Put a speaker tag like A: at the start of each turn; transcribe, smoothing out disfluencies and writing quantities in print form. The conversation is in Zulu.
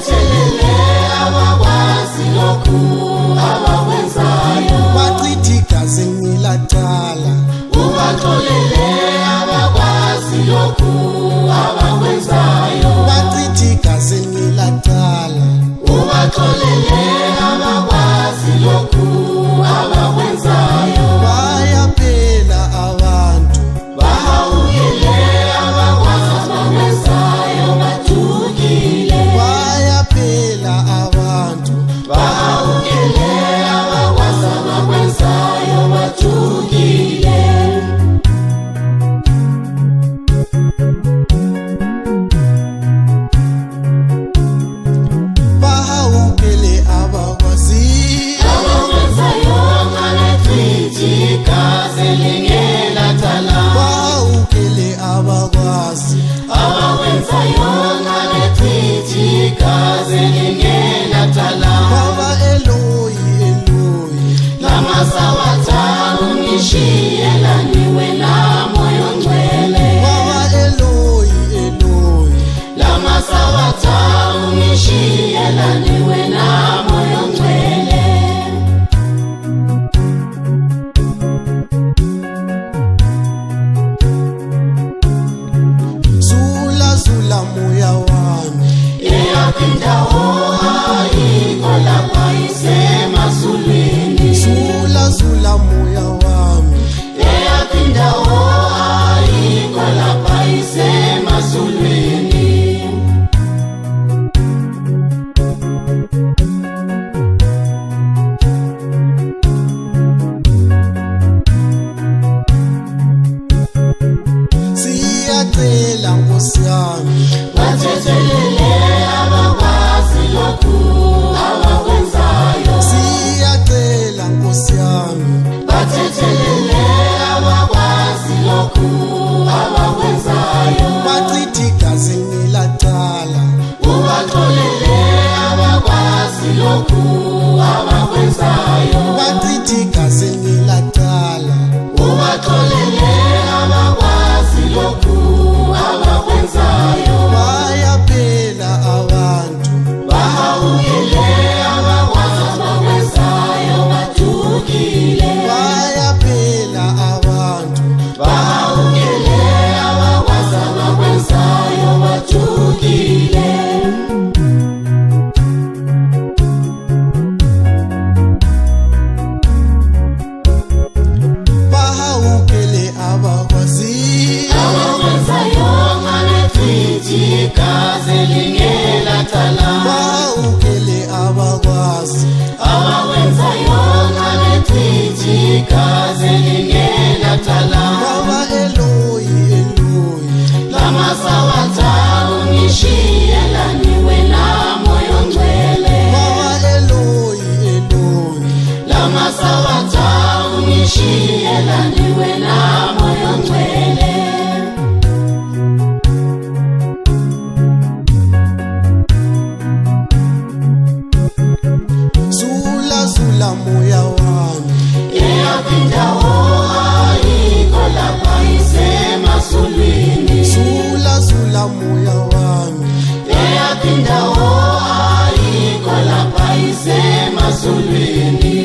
A: bathethelele abakwazi lokhu abakwenzayo,
B: bachitha igazi ngilacala,
A: ubaxolele abakwazi lokhu abakwenzayo,
B: bachitha igazi ngilacala,
A: ubaxolele abakwazi lokhu abakwenzayo,
B: bayaphela abantu,
A: bahawukele abakwazi abakwenzayo bajukile,
B: bayaphela abantu,
A: bahawukele abakwazi abakwenzayo bajukile.
B: bahawukele abakwazi,
A: Abakwenzayo ngalechithi igazi lingelathala,
B: bahawukele abakwazi,
A: abakwenzayo ngalechithi igazi lingelathala,
B: baba Eloyi Eloyi,
A: lamasawatha ungishiyelaniwe namoyo ngcwele,
B: baba Eloyi Eloyi,
A: lamasawatha ungishiyelaniwe namoyo ngcwele.
B: zula zula moya wami,
A: Eyapindawo ayikho lapha isemasulwini,
B: zula zula moya wami,
A: eyapindawo ayikho lapha isemasulwini.
B: siyacela Nkosi yami,
A: Bathethelele abakwazi lokhu abakwenzayo,
B: siyacela Nkosi yami,
A: bathethelele abakwazi lokhu abakwenzayo,
B: bachitha igazi ngilacala,
A: ubaxolele abakwazi lokhu abakwenzayo,
B: bachitha igazi ngilacala,
A: ubaxolele abakwazi lokhu abakwenzayo,
B: bayaphela abantu,
A: bahawukele abakwazi abakwenzayo bajukile,
B: bayaphela abantu,
A: bahawukele abakwazi abakwenzayo bajukile.
B: bahawukele abakwazi,
A: Abakwenzayo ngalechithi igazi lingelathala,
B: bahawukele abakwazi,
A: abakwenzayo ngalechithi igazi lingelathala,
B: baba Eloyi Eloyi,
A: lamasawatha ungishiyelaniwe namoyo ngcwele,
B: baba Eloyi Eloyi,
A: lamasawatha ungishiyelaniwe namoyo ngcwele.
B: zula zula moya wami,
A: Eyapindawo ayikho lapha isemasulwini,
B: zula zula moya wami,
A: eyapindawo ayikho lapha isemasulwini,